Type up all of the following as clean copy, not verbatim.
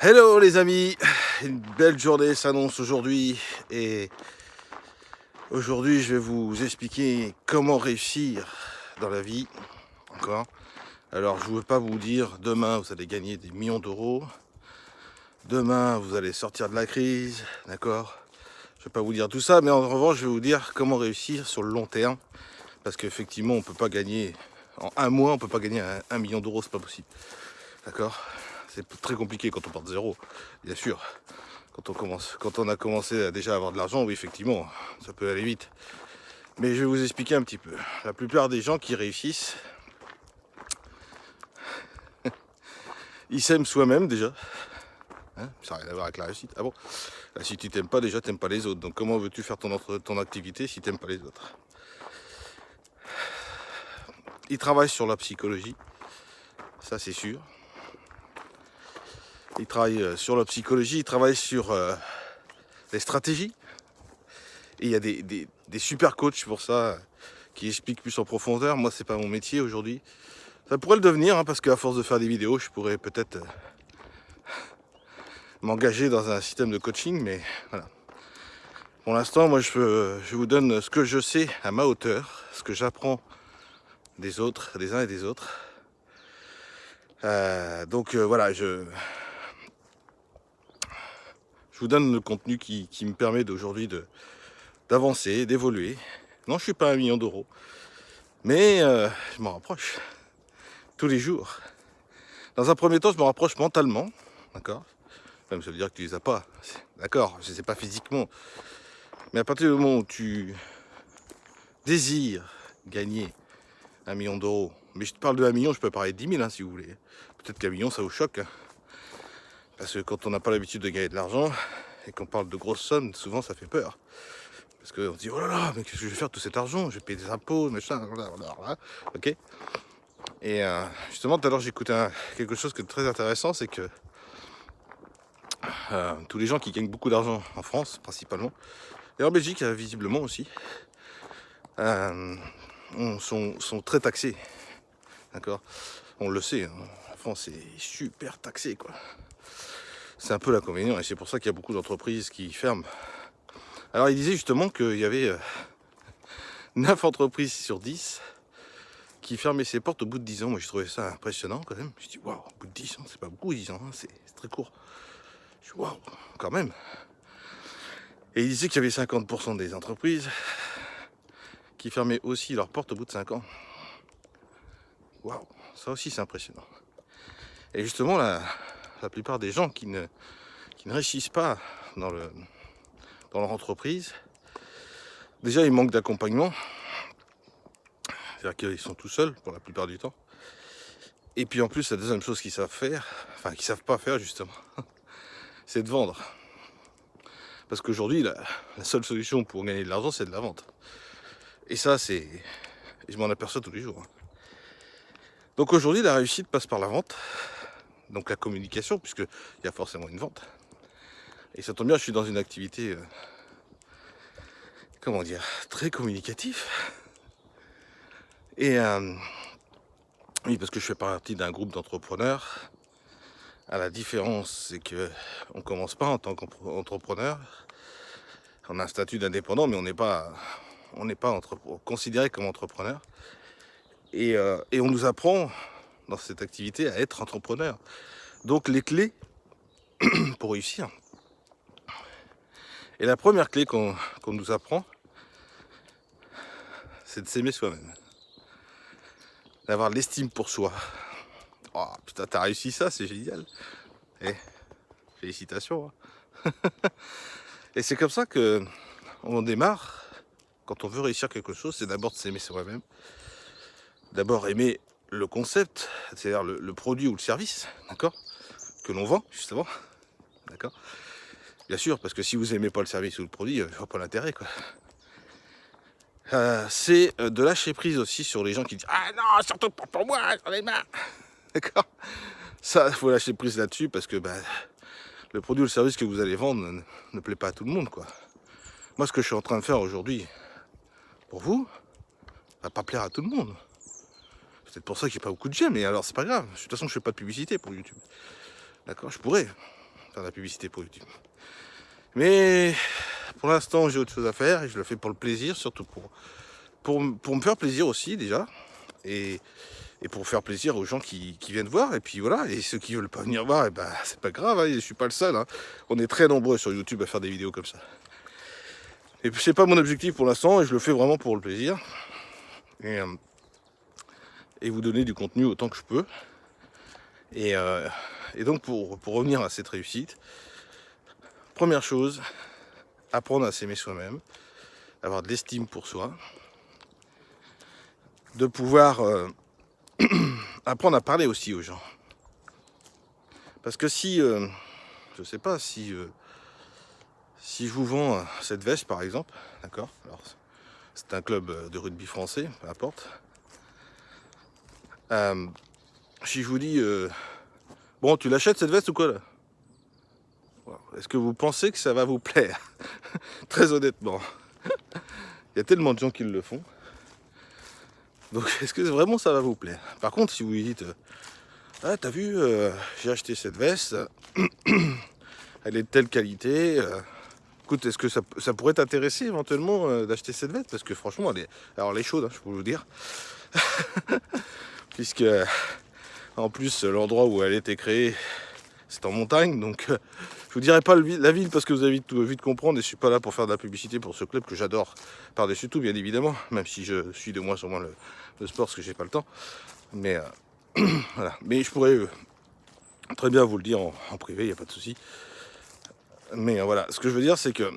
Hello les amis, une belle journée s'annonce aujourd'hui et aujourd'hui je vais vous expliquer comment réussir dans la vie encore. Alors je ne veux pas vous dire demain vous allez gagner des millions d'euros, demain vous allez sortir de la crise, d'accord? Je ne vais pas vous dire tout ça, mais en revanche je vais vous dire comment réussir sur le long terme parce qu'effectivement on peut pas gagner en un mois, on peut pas gagner un million d'euros, c'est pas possible, d'accord? C'est très compliqué quand on part de zéro, bien sûr. Quand on a commencé à déjà avoir de l'argent, oui, effectivement, ça peut aller vite. Mais je vais vous expliquer un petit peu. La plupart des gens qui réussissent, ils s'aiment soi-même déjà. Hein, ça n'a rien à voir avec la réussite. Ah bon? Si tu t'aimes pas déjà, t'aimes pas les autres. Donc comment veux-tu faire ton activité si t'aimes pas les autres? Ils travaillent sur la psychologie, ça c'est sûr. Ils travaillent sur la psychologie, ils travaillent sur les stratégies. Et il y a des super coachs pour ça qui expliquent plus en profondeur. Moi, c'est pas mon métier aujourd'hui. Ça pourrait le devenir, hein, parce qu'à force de faire des vidéos, je pourrais peut-être m'engager dans un système de coaching, mais voilà. Pour l'instant, moi, je vous donne ce que je sais à ma hauteur, ce que j'apprends des autres, des uns et des autres. Voilà, je vous donne le contenu qui me permet d'aujourd'hui d'avancer, d'évoluer. Non, je suis pas à 1 million d'euros, mais je m'en rapproche tous les jours. Dans un premier temps, je me rapproche mentalement, d'accord? Même ça veut dire que tu les as pas, d'accord? Je ne sais pas physiquement, mais à partir du moment où tu désires gagner 1 million d'euros, mais je te parle de 1 million, je peux parler de 10 000 hein, si vous voulez. Peut-être qu'1 million ça vous choque, hein, parce que quand on n'a pas l'habitude de gagner de l'argent et qu'on parle de grosses sommes, souvent ça fait peur. Parce qu'on se dit, oh là là, mais qu'est-ce que je vais faire de tout cet argent? Je vais payer des impôts, machin, blablabla. Ok? Et justement, tout à l'heure, j'écoutais quelque chose de très intéressant, c'est que tous les gens qui gagnent beaucoup d'argent en France, principalement, et en Belgique, visiblement aussi, sont très taxés. D'accord? On le sait, hein, la France est super taxée, quoi. C'est un peu l'inconvénient, et c'est pour ça qu'il y a beaucoup d'entreprises qui ferment. Alors, il disait justement qu'il y avait 9 entreprises sur 10 qui fermaient ses portes au bout de 10 ans. Moi, j'ai trouvé ça impressionnant, quand même. Je dis, waouh, au bout de 10 ans, c'est pas beaucoup, 10 ans, hein, c'est très court. Je dis, waouh, quand même. Et il disait qu'il y avait 50% des entreprises qui fermaient aussi leurs portes au bout de 5 ans. Waouh, ça aussi c'est impressionnant. Et justement, la plupart des gens qui ne réussissent pas dans leur entreprise, déjà ils manquent d'accompagnement, c'est-à-dire qu'ils sont tout seuls pour la plupart du temps. Et puis en plus, la deuxième chose qu'ils savent faire, enfin qu'ils savent pas faire justement, c'est de vendre. Parce qu'aujourd'hui, la seule solution pour gagner de l'argent, c'est de la vente. Et ça, je m'en aperçois tous les jours. Donc aujourd'hui, la réussite passe par la vente, donc la communication, puisqu'il y a forcément une vente. Et ça tombe bien, je suis dans une activité, comment dire, très communicatif. Et oui, parce que je fais partie d'un groupe d'entrepreneurs. La différence, c'est que on commence pas en tant qu'entrepreneur. On a un statut d'indépendant, mais on n'est pas considéré comme entrepreneur. Et on nous apprend dans cette activité à être entrepreneur. Donc les clés pour réussir. Et la première clé qu'on nous apprend, c'est de s'aimer soi-même. D'avoir l'estime pour soi. Oh putain, t'as réussi ça, c'est génial. Eh, félicitations. Hein. Et c'est comme ça que on démarre. Quand on veut réussir quelque chose, c'est d'abord de s'aimer soi-même. D'abord aimer le concept, c'est-à-dire le produit ou le service, d'accord, que l'on vend, justement. D'accord. Bien sûr, parce que si vous n'aimez pas le service ou le produit, je vois pas l'intérêt, quoi. C'est de lâcher prise aussi sur les gens qui disent « Ah non, surtout pas pour moi, j'en ai marre !» D'accord. Ça, il faut lâcher prise là-dessus parce que le produit ou le service que vous allez vendre ne plaît pas à tout le monde, quoi. Moi, ce que je suis en train de faire aujourd'hui, pour vous, va pas plaire à tout le monde. C'est peut-être pour ça qu'il n'y a pas beaucoup de j'aime, mais alors c'est pas grave. De toute façon, je fais pas de publicité pour YouTube. D'accord, je pourrais. faire de la publicité pour YouTube. Mais pour l'instant, j'ai autre chose à faire et je le fais pour le plaisir, surtout pour me faire plaisir aussi déjà. Et pour faire plaisir aux gens qui viennent voir. Et puis voilà, et ceux qui veulent pas venir voir, et ben, c'est pas grave, hein, je suis pas le seul. Hein. On est très nombreux sur YouTube à faire des vidéos comme ça. Et puis c'est pas mon objectif pour l'instant, et je le fais vraiment pour le plaisir. Et vous donner du contenu autant que je peux. Et donc pour revenir à cette réussite, première chose, apprendre à s'aimer soi-même, avoir de l'estime pour soi, de pouvoir apprendre à parler aussi aux gens. Parce que si, je sais pas, si je vous vends cette veste par exemple, d'accord, alors c'est un club de rugby français, peu importe. Si je vous dis, bon, tu l'achètes cette veste ou quoi là? Est-ce que vous pensez que ça va vous plaire? Très honnêtement. Il y a tellement de gens qui le font. Donc est-ce que vraiment ça va vous plaire? Par contre, si vous lui dites, ah t'as vu, j'ai acheté cette veste, elle est de telle qualité, écoute, est-ce que ça pourrait t'intéresser éventuellement d'acheter cette veste? Parce que franchement, elle est chaude, hein, je peux vous dire. Puisque, en plus, l'endroit où elle a été créée, c'est en montagne, donc je vous dirai pas la ville parce que vous avez vite comprendre et je suis pas là pour faire de la publicité pour ce club que j'adore par-dessus tout, bien évidemment, même si je suis de moins en moins le sport parce que j'ai pas le temps. Mais voilà. Mais je pourrais très bien vous le dire en privé, il n'y a pas de souci. Mais voilà, ce que je veux dire, c'est que...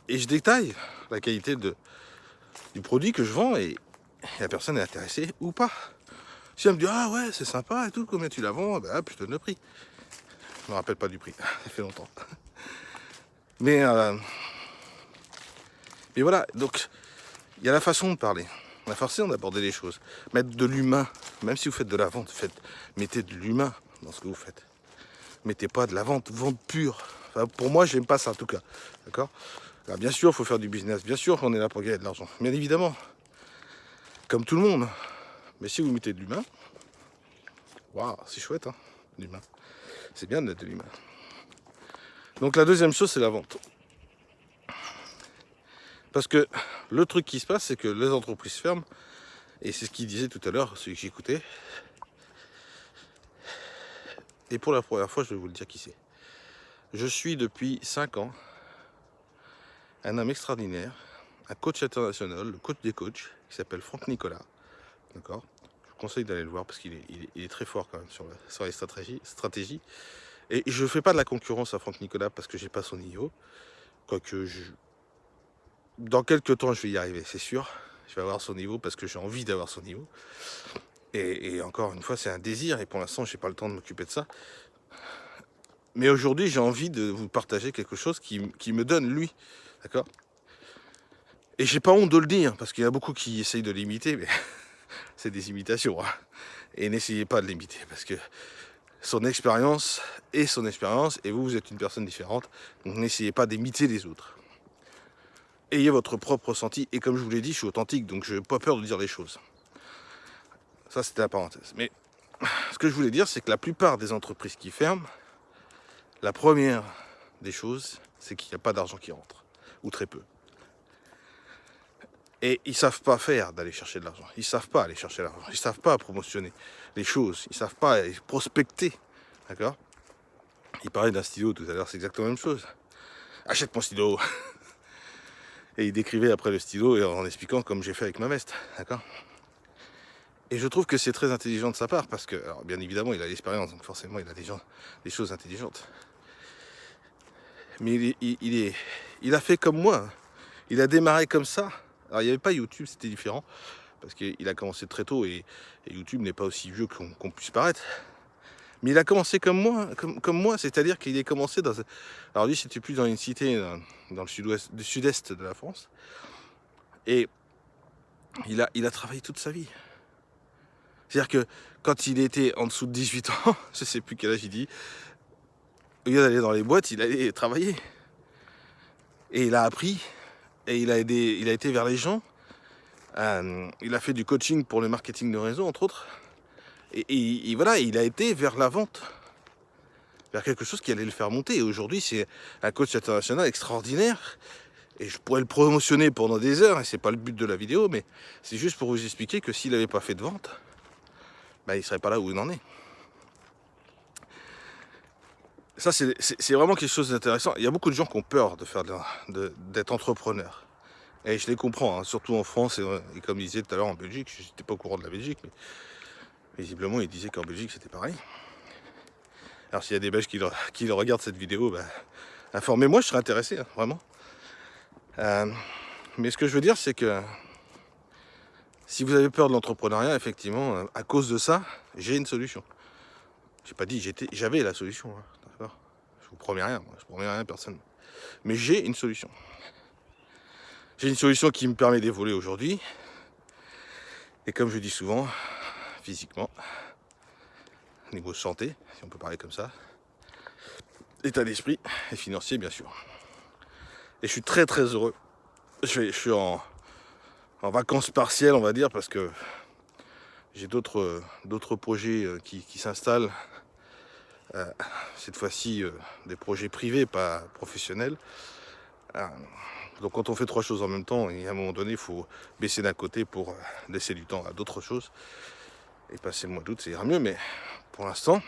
Et je détaille la qualité du produit que je vends et la personne est intéressée ou pas. Si elle me dit, ah ouais, c'est sympa et tout, combien tu la vends? Ben, je te donne le prix. Je me rappelle pas du prix, ça fait longtemps. Mais voilà, donc, il y a la façon de parler, la façon d'aborder les choses. Mettre de l'humain, même si vous faites de la vente, mettez de l'humain dans ce que vous faites. Mettez pas de la vente pure. Enfin, pour moi, j'aime pas ça en tout cas. D'accord? Alors, bien sûr, il faut faire du business. Bien sûr qu'on est là pour gagner de l'argent. Bien évidemment. Comme tout le monde. Mais si vous mettez de l'humain, waouh, c'est chouette, hein, l'humain. C'est bien de mettre de l'humain. Donc la deuxième chose, c'est la vente. Parce que le truc qui se passe, c'est que les entreprises ferment. Et c'est ce qu'il disait tout à l'heure, celui que j'écoutais. Et pour la première fois, je vais vous le dire qui c'est. Je suis depuis 5 ans un homme extraordinaire, un coach international, le coach des coachs, qui s'appelle Franck Nicolas. D'accord? Je vous conseille d'aller le voir parce qu'il est très fort quand même sur les stratégies. Et je ne fais pas de la concurrence à Franck Nicolas parce que j'ai pas son niveau. Quoique, dans quelques temps, je vais y arriver, c'est sûr. Je vais avoir son niveau parce que j'ai envie d'avoir son niveau. Et encore une fois, c'est un désir. Et pour l'instant, je n'ai pas le temps de m'occuper de ça. Mais aujourd'hui, j'ai envie de vous partager quelque chose qui me donne lui. D'accord? Et j'ai pas honte de le dire, parce qu'il y a beaucoup qui essayent de l'imiter, mais c'est des imitations. Hein. Et n'essayez pas de l'imiter, parce que son expérience est son expérience, et vous êtes une personne différente, donc n'essayez pas d'imiter les autres. Ayez votre propre ressenti, et comme je vous l'ai dit, je suis authentique, donc je n'ai pas peur de dire les choses. Ça, c'était la parenthèse. Mais ce que je voulais dire, c'est que la plupart des entreprises qui ferment, la première des choses, c'est qu'il n'y a pas d'argent qui rentre, ou très peu. Et ils ne savent pas faire d'aller chercher de l'argent. Ils ne savent pas aller chercher de l'argent. Ils ne savent pas promotionner les choses. Ils ne savent pas prospecter. D'accord? Il parlait d'un stylo tout à l'heure, c'est exactement la même chose. Achète mon stylo. Et il décrivait après le stylo en expliquant comme j'ai fait avec ma veste. D'accord? Et je trouve que c'est très intelligent de sa part parce que, alors bien évidemment, il a l'expérience, donc forcément, il a des choses intelligentes. Mais il a fait comme moi. Il a démarré comme ça. Alors, il n'y avait pas YouTube, c'était différent. Parce qu'il a commencé très tôt et YouTube n'est pas aussi vieux qu'on puisse paraître. Mais il a commencé comme moi, c'est-à-dire qu'il est commencé dans... Alors lui, c'était plus dans une cité dans le sud-est de la France. Et il a travaillé toute sa vie. C'est-à-dire que quand il était en dessous de 18 ans, je ne sais plus quel âge il dit, au lieu d'aller dans les boîtes, il allait travailler. Et il a appris, et il a été vers les gens. Il a fait du coaching pour le marketing de réseau, entre autres. Et voilà, il a été vers la vente. vers quelque chose qui allait le faire monter. Et aujourd'hui, c'est un coach international extraordinaire. Et je pourrais le promotionner pendant des heures, et c'est pas le but de la vidéo, mais c'est juste pour vous expliquer que s'il n'avait pas fait de vente, bah, il serait pas là où il en est. Ça, c'est vraiment quelque chose d'intéressant. Il y a beaucoup de gens qui ont peur d'être entrepreneur. Et je les comprends, hein, surtout en France, et comme il disait tout à l'heure en Belgique, je n'étais pas au courant de la Belgique, mais visiblement il disait qu'en Belgique c'était pareil. Alors s'il y a des Belges qui regardent cette vidéo, bah, informez-moi, je serais intéressé, hein, vraiment. Mais ce que je veux dire, c'est que si vous avez peur de l'entrepreneuriat, effectivement, à cause de ça, j'ai une solution. J'ai pas dit j'avais la solution, hein, d'accord. Je vous promets rien, moi, je promets rien à personne. Mais j'ai une solution. J'ai une solution qui me permet d'évoluer aujourd'hui. Et comme je dis souvent, physiquement, niveau santé, si on peut parler comme ça, état d'esprit et financier, bien sûr. Et je suis très très heureux. Je suis en vacances partielles, on va dire, parce que j'ai d'autres projets qui s'installent. Cette fois-ci, des projets privés, pas professionnels. Donc quand on fait 3 choses en même temps, et à un moment donné, il faut baisser d'un côté pour laisser du temps à d'autres choses. Et passer le mois d'août, ça ira mieux, mais pour l'instant,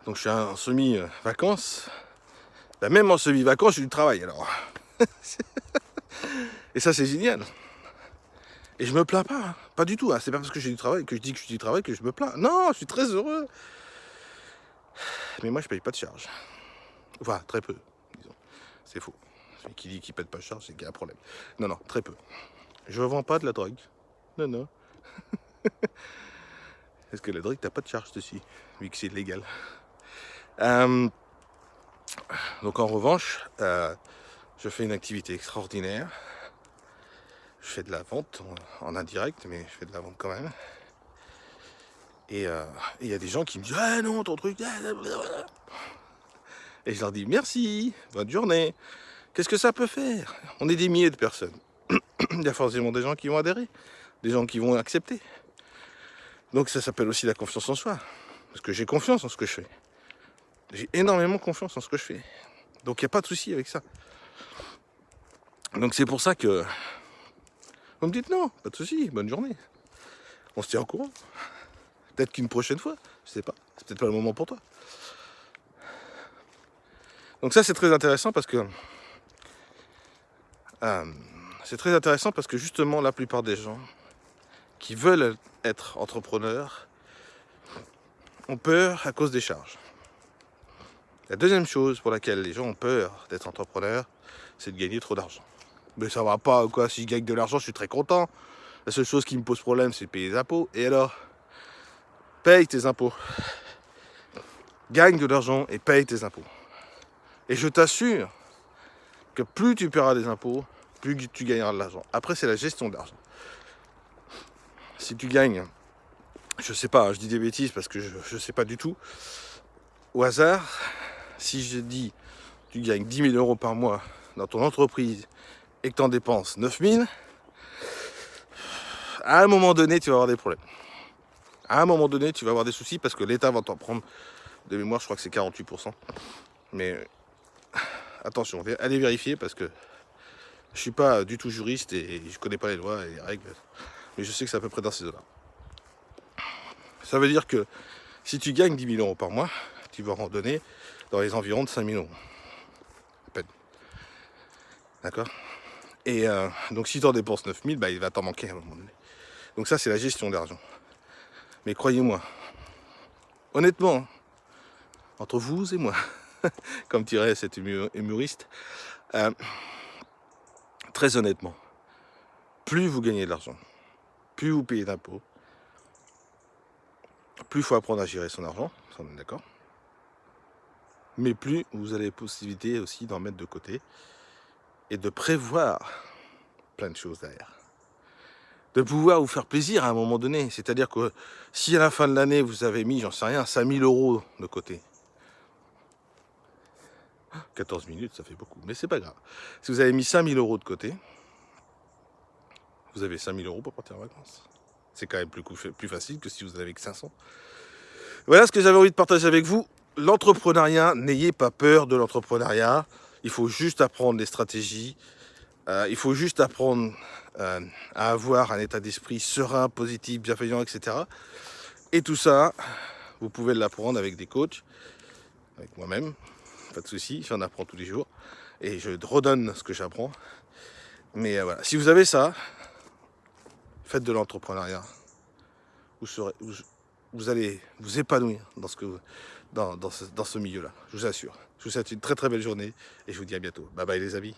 donc je suis en semi-vacances. Ben, même en semi-vacances, j'ai du travail alors. Et ça, c'est génial. Et je me plains pas, hein. Pas du tout. Hein. C'est pas parce que j'ai du travail que je dis que je suis du travail que je me plains. Non, je suis très heureux. Mais moi, je paye pas de charge. Enfin, très peu, disons. C'est faux. Celui qui dit qu'il paye pas de charge, c'est qu'il y a un problème. Non, non, très peu. Je vends pas de la drogue. Non, non. Parce que la drogue, t'as pas de charge dessus, vu que c'est illégal. Donc en revanche, je fais une activité extraordinaire. Je fais de la vente en indirect, mais je fais de la vente quand même. Et il y a des gens qui me disent « Ah non, ton truc... » Et je leur dis « Merci, bonne journée. » Qu'est-ce que ça peut faire? On est des milliers de personnes. Il y a forcément des gens qui vont adhérer, des gens qui vont accepter. Donc ça s'appelle aussi la confiance en soi. Parce que j'ai confiance en ce que je fais. J'ai énormément confiance en ce que je fais. Donc il n'y a pas de souci avec ça. Donc c'est pour ça que... Vous me dites non, pas de souci, bonne journée. On se tient au courant. Peut-être qu'une prochaine fois, je sais pas. C'est peut-être pas le moment pour toi. Donc ça c'est très intéressant parce que... justement la plupart des gens qui veulent être entrepreneurs ont peur à cause des charges. La deuxième chose pour laquelle les gens ont peur d'être entrepreneurs, c'est de gagner trop d'argent. Mais ça va pas, quoi, si je gagne de l'argent, je suis très content. La seule chose qui me pose problème, c'est de payer les impôts. Et alors, paye tes impôts. Gagne de l'argent et paye tes impôts. Et je t'assure que plus tu paieras des impôts, plus tu gagneras de l'argent. Après, c'est la gestion de l'argent. Si tu gagnes, je sais pas, je dis des bêtises parce que je sais pas du tout. Au hasard, si je dis tu gagnes 10 000 euros par mois dans ton entreprise et que tu en dépenses 9 000, à un moment donné, tu vas avoir des problèmes. À un moment donné, tu vas avoir des soucis parce que l'État va t'en prendre, de mémoire, je crois que c'est 48%. Mais attention, allez vérifier parce que je suis pas du tout juriste et je connais pas les lois et les règles. Mais je sais que c'est à peu près dans ces eaux-là. Ça veut dire que si tu gagnes 10 000 euros par mois, tu vas en donner dans les environs de 5 000 euros. À peine. D'accord? Et donc si tu en dépenses 9 000, bah, il va t'en manquer à un moment donné. Donc ça, c'est la gestion d'argent. Mais croyez-moi, honnêtement, entre vous et moi, comme dirait cet humoriste, très honnêtement, plus vous gagnez de l'argent, plus vous payez d'impôts, plus il faut apprendre à gérer son argent, ça on est d'accord. Mais plus vous avez la possibilité aussi d'en mettre de côté et de prévoir plein de choses derrière. De pouvoir vous faire plaisir à un moment donné. C'est-à-dire que si à la fin de l'année, vous avez mis, j'en sais rien, 5 000 euros de côté. 14 minutes, ça fait beaucoup, mais c'est pas grave. Si vous avez mis 5 000 euros de côté, vous avez 5 000 euros pour partir en vacances. C'est quand même plus facile que si vous en avez que 500. Voilà ce que j'avais envie de partager avec vous. L'entrepreneuriat, n'ayez pas peur de l'entrepreneuriat. Il faut juste apprendre les stratégies. Il faut juste apprendre à avoir un état d'esprit serein, positif, bienveillant, etc. Et tout ça, vous pouvez l'apprendre avec des coachs, avec moi-même. Pas de souci, j'en apprends tous les jours. Et je redonne ce que j'apprends. Mais voilà, si vous avez ça, faites de l'entrepreneuriat. Vous allez vous épanouir dans ce milieu-là, je vous assure. Je vous souhaite une très très belle journée et je vous dis à bientôt. Bye bye les amis.